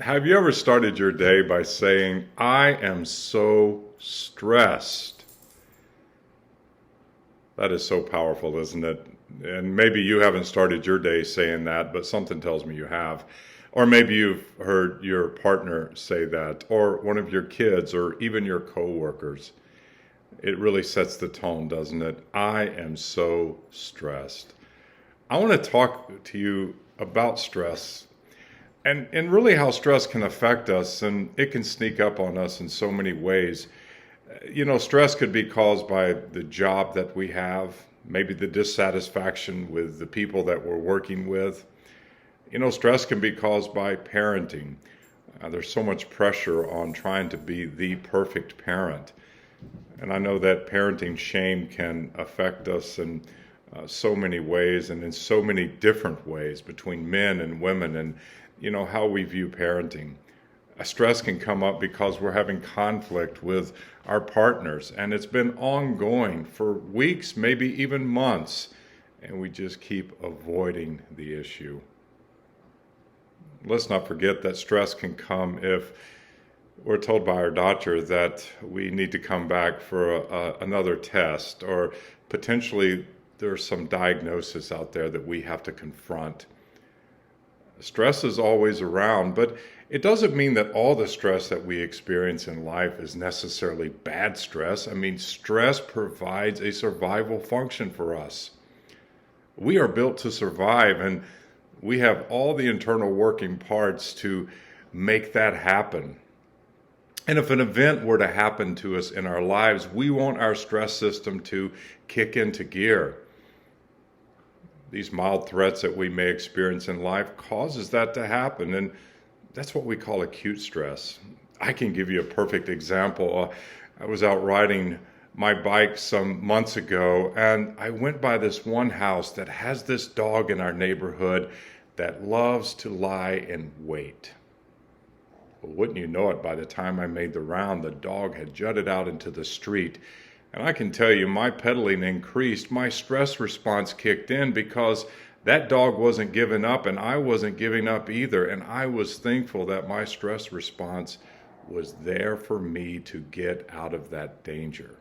Have you ever started your day by saying, I am so stressed? That is so powerful, isn't it? And maybe you haven't started your day saying that, but something tells me you have. Or maybe you've heard your partner say that, or one of your kids, or even your coworkers. It really sets the tone, doesn't it? I am so stressed. I want to talk to you about stress and really how stress can affect us, and it can sneak up on us in so many ways. Stress could be caused by the job that we have, maybe the dissatisfaction with the people that we're working with. Stress can be caused by parenting. There's so much pressure on trying to be the perfect parent. And I know that parenting shame can affect us in so many ways and in so many different ways between men and women and, how we view parenting. Stress can come up because we're having conflict with our partners, and it's been ongoing for weeks, maybe even months, and we just keep avoiding the issue. Let's not forget that stress can come if we're told by our doctor that we need to come back for another test, or potentially there's some diagnosis out there that we have to confront. Stress is always around, but it doesn't mean that all the stress that we experience in life is necessarily bad stress. I mean, stress provides a survival function for us. We are built to survive, and we have all the internal working parts to make that happen. And if an event were to happen to us in our lives, we want our stress system to kick into gear. These mild threats that we may experience in life causes that to happen, and that's what we call acute stress. I can give you a perfect example. I was out riding my bike some months ago, and I went by this one house that has this dog in our neighborhood that loves to lie in wait. Well, wouldn't you know it, by the time I made the round, the dog had jutted out into the street. And I can tell you, my pedaling increased, my stress response kicked in because that dog wasn't giving up and I wasn't giving up either. And I was thankful that my stress response was there for me to get out of that danger.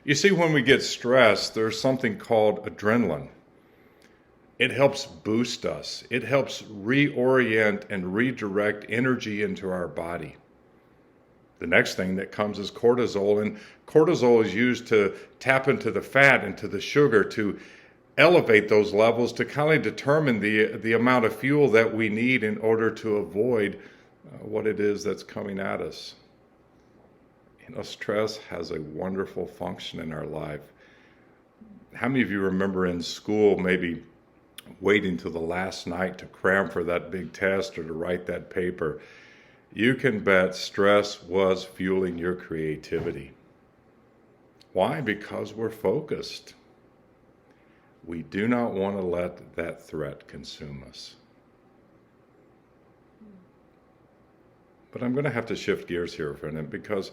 You see, when we get stressed, there's something called adrenaline. It helps boost us. It helps reorient and redirect energy into our body. The next thing that comes is cortisol, and cortisol is used to tap into the fat, into the sugar, to elevate those levels to kind of determine the amount of fuel that we need in order to avoid what it is that's coming at us. Stress has a wonderful function in our life. How many of you remember in school maybe waiting till the last night to cram for that big test or to write that paper? You can bet stress was fueling your creativity. Why? Because we're focused. We do not want to let that threat consume us. But I'm going to have to shift gears here for a minute because,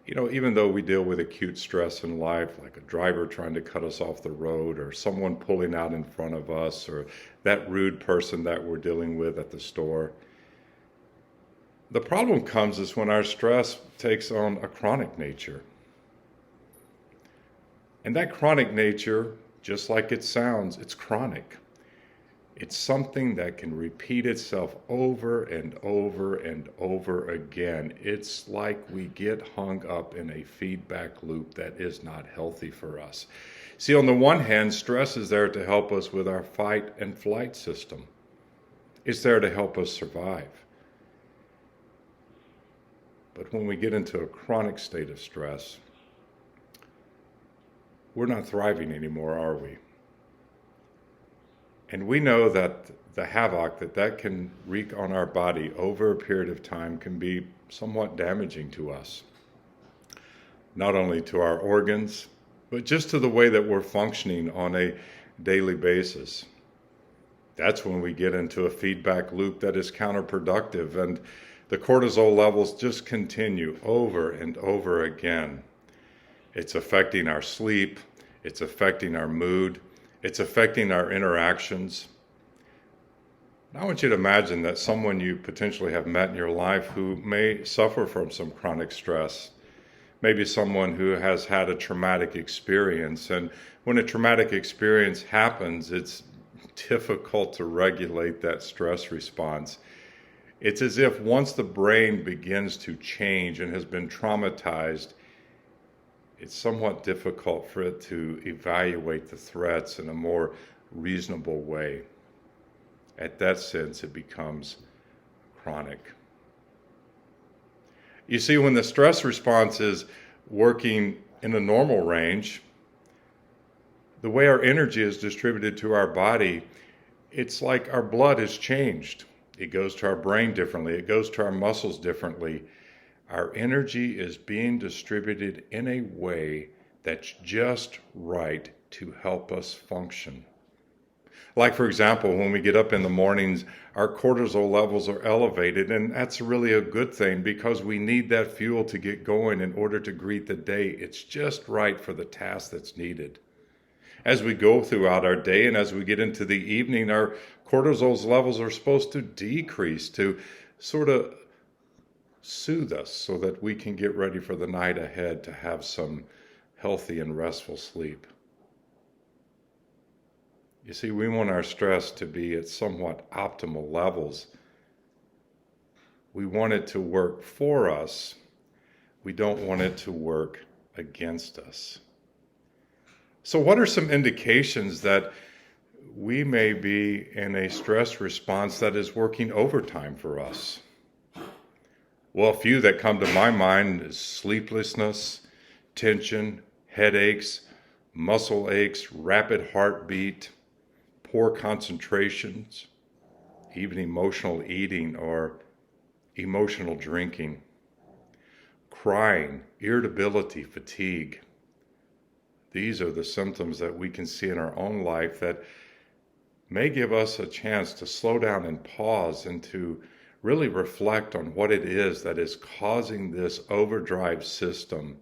even though we deal with acute stress in life, like a driver trying to cut us off the road, or someone pulling out in front of us, or that rude person that we're dealing with at the store, the problem comes is when our stress takes on a chronic nature. And that chronic nature, just like it sounds, it's chronic. It's something that can repeat itself over and over and over again. It's like we get hung up in a feedback loop that is not healthy for us. See, on the one hand, stress is there to help us with our fight and flight system. It's there to help us survive. But when we get into a chronic state of stress, we're not thriving anymore, are we? And we know that the havoc that can wreak on our body over a period of time can be somewhat damaging to us. Not only to our organs, but just to the way that we're functioning on a daily basis. That's when we get into a feedback loop that is counterproductive, and the cortisol levels just continue over and over again. It's affecting our sleep, it's affecting our mood, it's affecting our interactions. I want you to imagine that someone you potentially have met in your life who may suffer from some chronic stress, maybe someone who has had a traumatic experience. And when a traumatic experience happens, it's difficult to regulate that stress response. It's as if once the brain begins to change and has been traumatized, it's somewhat difficult for it to evaluate the threats in a more reasonable way. At that sense, it becomes chronic. You see, when the stress response is working in a normal range, the way our energy is distributed to our body, it's like our blood has changed. It goes to our brain differently. It goes to our muscles differently. Our energy is being distributed in a way that's just right to help us function. Like, for example, when we get up in the mornings, our cortisol levels are elevated, and that's really a good thing because we need that fuel to get going in order to greet the day. It's just right for the task that's needed. As we go throughout our day and as we get into the evening, our cortisol levels are supposed to decrease to sort of soothe us so that we can get ready for the night ahead to have some healthy and restful sleep. You see, we want our stress to be at somewhat optimal levels. We want it to work for us. We don't want it to work against us. So what are some indications that we may be in a stress response that is working overtime for us? Well, a few that come to my mind is sleeplessness, tension, headaches, muscle aches, rapid heartbeat, poor concentrations, even emotional eating or emotional drinking, crying, irritability, fatigue. These are the symptoms that we can see in our own life that may give us a chance to slow down and pause and to really reflect on what it is that is causing this overdrive system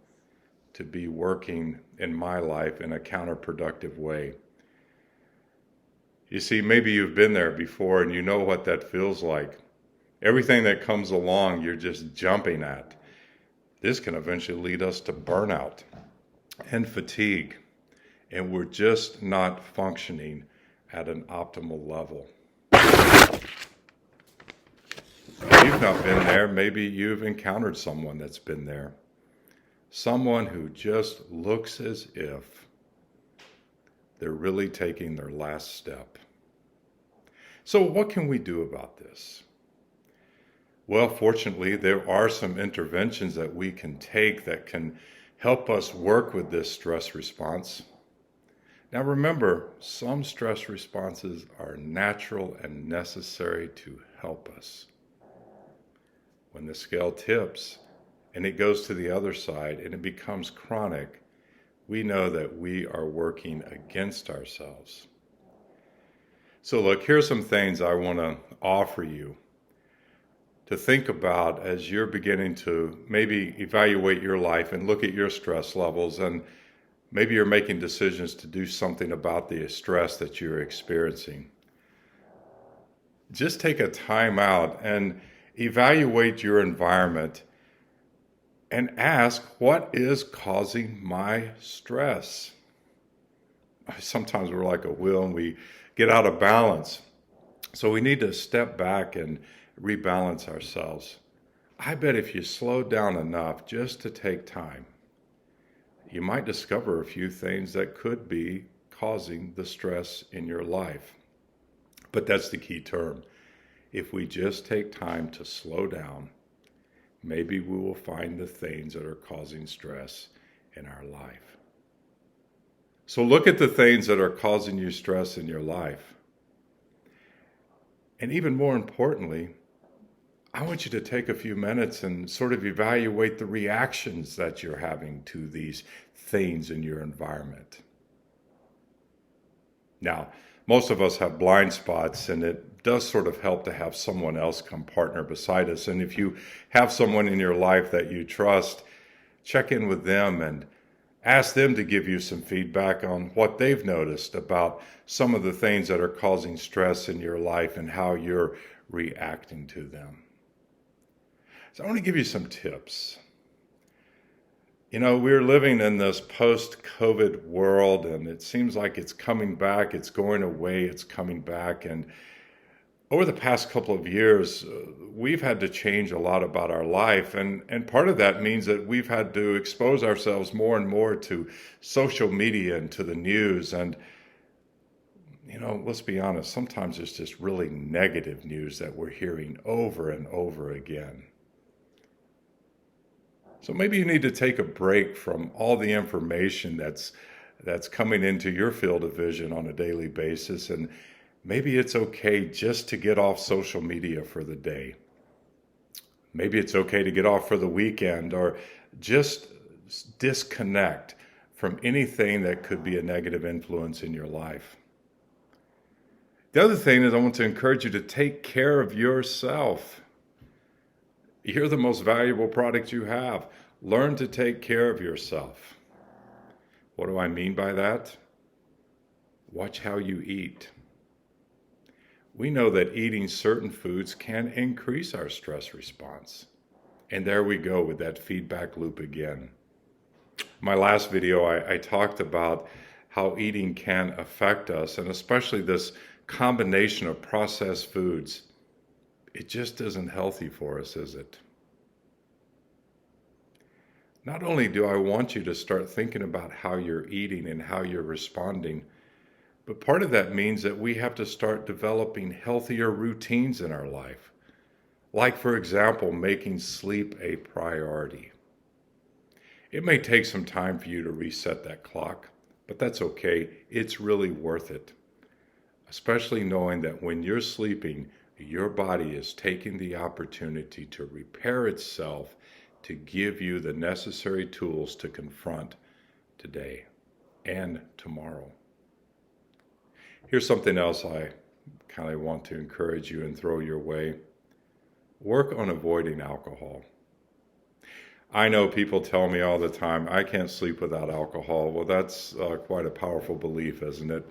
to be working in my life in a counterproductive way. You see, maybe you've been there before and you know what that feels like. Everything that comes along, you're just jumping at. This can eventually lead us to burnout and fatigue, and we're just not functioning at an optimal level. If you've not been there, maybe you've encountered someone that's been there. Someone who just looks as if they're really taking their last step. So what can we do about this? Well, fortunately, there are some interventions that we can take that can help us work with this stress response. Now remember, some stress responses are natural and necessary to help us. When the scale tips and it goes to the other side and it becomes chronic, we know that we are working against ourselves. So look, here's some things I want to offer you to think about as you're beginning to maybe evaluate your life and look at your stress levels, and maybe you're making decisions to do something about the stress that you're experiencing. Just take a time out and evaluate your environment and ask, what is causing my stress? Sometimes we're like a wheel and we get out of balance. So we need to step back and rebalance ourselves. I bet if you slow down enough just to take time, you might discover a few things that could be causing the stress in your life. But that's the key term. If we just take time to slow down, maybe we will find the things that are causing stress in our life. So look at the things that are causing you stress in your life. And even more importantly, I want you to take a few minutes and sort of evaluate the reactions that you're having to these things in your environment. Now, most of us have blind spots, and it does sort of help to have someone else come partner beside us. And if you have someone in your life that you trust, check in with them and Ask them to give you some feedback on what they've noticed about some of the things that are causing stress in your life and how you're reacting to them. So I want to give you some tips. We're living in this post-COVID world, and it seems like it's coming back, it's going away, it's coming back. And over the past couple of years, we've had to change a lot about our life. And part of that means that we've had to expose ourselves more and more to social media and to the news. And, let's be honest, sometimes it's just really negative news that we're hearing over and over again. So maybe you need to take a break from all the information that's coming into your field of vision on a daily basis, and maybe it's okay just to get off social media for the day. Maybe it's okay to get off for the weekend, or just disconnect from anything that could be a negative influence in your life. The other thing is I want to encourage you to take care of yourself. You're the most valuable product you have. Learn to take care of yourself. What do I mean by that? Watch how you eat. We know that eating certain foods can increase our stress response. And there we go with that feedback loop again. My last video, I talked about how eating can affect us, and especially this combination of processed foods. It just isn't healthy for us, is it? Not only do I want you to start thinking about how you're eating and how you're responding, but part of that means that we have to start developing healthier routines in our life. Like, for example, making sleep a priority. It may take some time for you to reset that clock, but that's okay. It's really worth it. Especially knowing that when you're sleeping, your body is taking the opportunity to repair itself, to give you the necessary tools to confront today and tomorrow. Here's something else I kind of want to encourage you and throw your way. Work on avoiding alcohol. I know people tell me all the time, I can't sleep without alcohol. Well, that's quite a powerful belief, isn't it?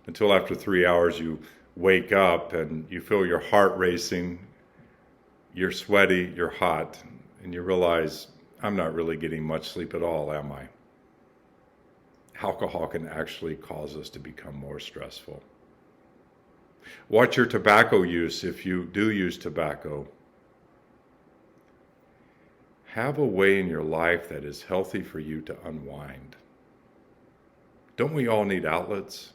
Until after 3 hours you wake up and you feel your heart racing, you're sweaty, you're hot, and you realize, I'm not really getting much sleep at all, am I? Alcohol can actually cause us to become more stressful. Watch your tobacco use if you do use tobacco. Have a way in your life that is healthy for you to unwind. Don't we all need outlets?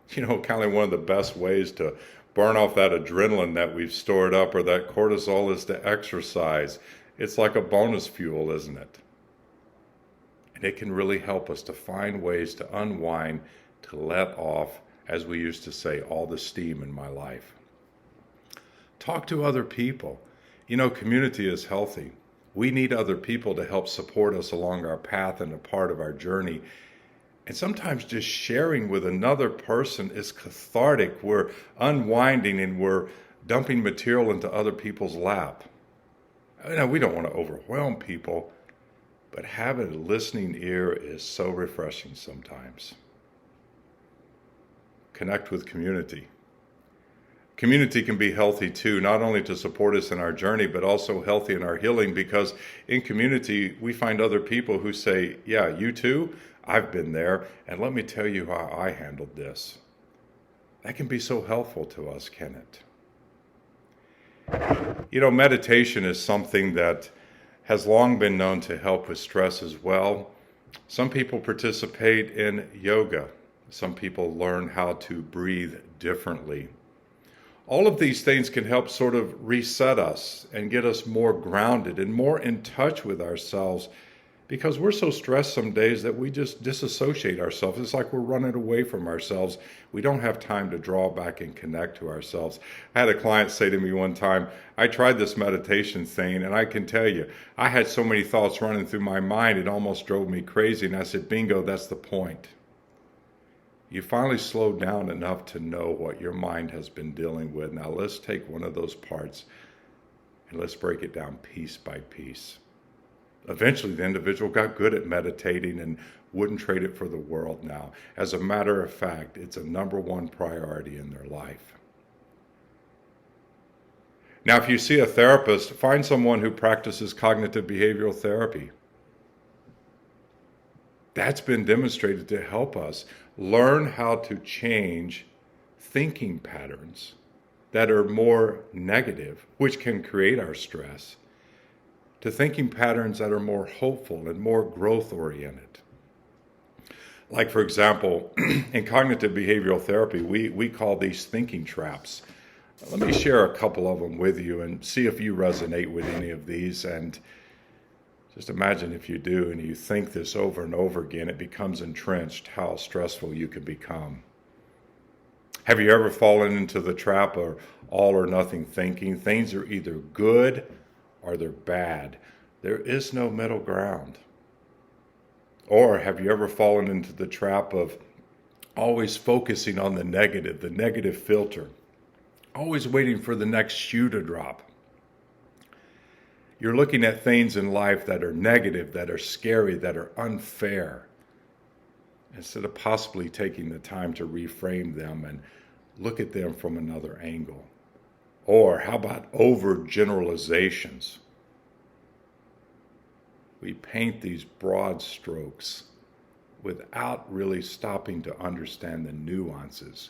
Kind of one of the best ways to burn off that adrenaline that we've stored up, or that cortisol, is to exercise. It's like a bonus fuel, isn't it? And it can really help us to find ways to unwind, to let off, as we used to say, all the steam in my life. Talk to other people. Community is healthy. We need other people to help support us along our path and a part of our journey. And sometimes just sharing with another person is cathartic. We're unwinding and we're dumping material into other people's lap. We don't want to overwhelm people, but having a listening ear is so refreshing sometimes. Connect with community. Community can be healthy too, not only to support us in our journey, but also healthy in our healing, because in community we find other people who say, yeah, you too? I've been there, and let me tell you how I handled this. That can be so helpful to us, can it? Meditation is something that has long been known to help with stress as well. Some people participate in yoga. Some people learn how to breathe differently. All of these things can help sort of reset us and get us more grounded and more in touch with ourselves, because we're so stressed some days that we just disassociate ourselves. It's like we're running away from ourselves. We don't have time to draw back and connect to ourselves. I had a client say to me one time, I tried this meditation thing, and I can tell you, I had so many thoughts running through my mind, it almost drove me crazy. And I said, bingo, that's the point. You finally slowed down enough to know what your mind has been dealing with. Now let's take one of those parts and let's break it down piece by piece. Eventually, the individual got good at meditating and wouldn't trade it for the world now. As a matter of fact, it's a number one priority in their life. Now, if you see a therapist, find someone who practices cognitive behavioral therapy. That's been demonstrated to help us learn how to change thinking patterns that are more negative, which can create our stress, to thinking patterns that are more hopeful and more growth-oriented. Like, for example, in cognitive behavioral therapy, we call these thinking traps. Let me share a couple of them with you and see if you resonate with any of these. And just imagine if you do and you think this over and over again, it becomes entrenched how stressful you can become. Have you ever fallen into the trap of all or nothing thinking? Things are either good or they're bad. There is no middle ground. Or have you ever fallen into the trap of always focusing on the negative filter, always waiting for the next shoe to drop? You're looking at things in life that are negative, that are scary, that are unfair, instead of possibly taking the time to reframe them and look at them from another angle. Or how about overgeneralizations? We paint these broad strokes without really stopping to understand the nuances,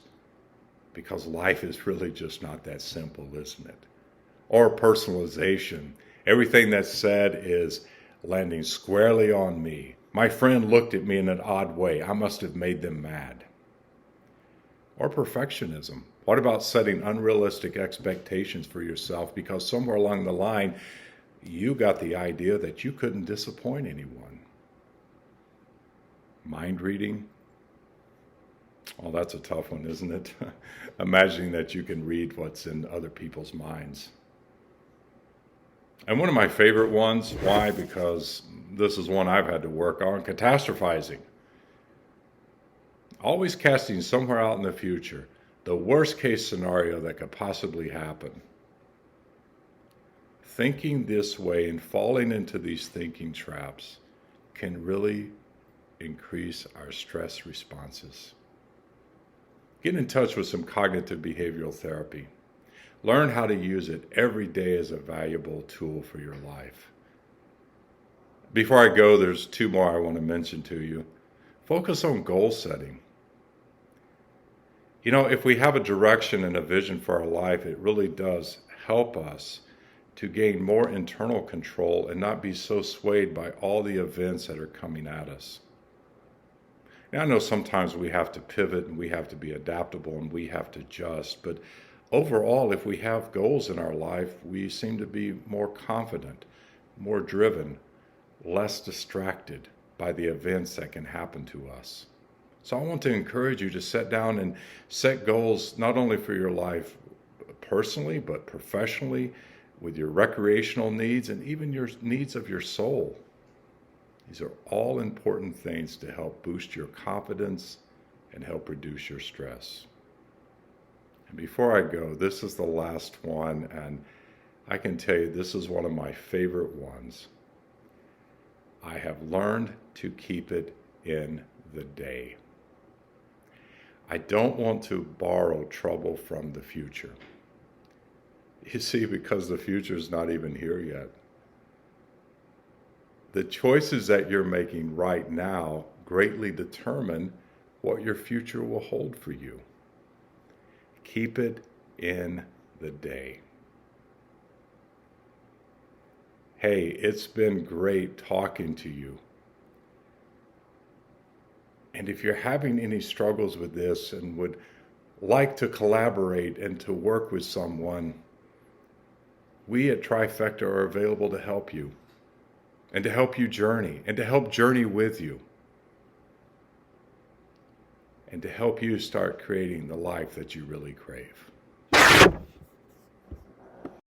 because life is really just not that simple, isn't it? Or personalization. Everything that's said is landing squarely on me. My friend looked at me in an odd way. I must have made them mad. Or perfectionism. What about setting unrealistic expectations for yourself because somewhere along the line you got the idea that you couldn't disappoint anyone? Mind reading. Oh, that's a tough one, isn't it? Imagining that you can read what's in other people's minds. And one of my favorite ones, why? Because this is one I've had to work on, catastrophizing. Always casting somewhere out in the future the worst case scenario that could possibly happen. Thinking this way and falling into these thinking traps can really increase our stress responses. Get in touch with some cognitive behavioral therapy. Learn how to use it every day as a valuable tool for your life. Before I go, there's two more I want to mention to you. Focus on goal setting. You know, if we have a direction and a vision for our life, it really does help us to gain more internal control and not be so swayed by all the events that are coming at us. Now, I know sometimes we have to pivot and we have to be adaptable and we have to adjust, but overall, if we have goals in our life, we seem to be more confident, more driven, less distracted by the events that can happen to us. So I want to encourage you to sit down and set goals not only for your life personally, but professionally, with your recreational needs and even your needs of your soul. These are all important things to help boost your confidence and help reduce your stress. And before I go, this is the last one, and I can tell you this is one of my favorite ones. I have learned to keep it in the day. I don't want to borrow trouble from the future. You see, because the future is not even here yet. The choices that you're making right now greatly determine what your future will hold for you. Keep it in the day. Hey, it's been great talking to you. And if you're having any struggles with this and would like to collaborate and to work with someone, we at Trifecta are available to help you and to help you journey and to help journey with you and to help you start creating the life that you really crave.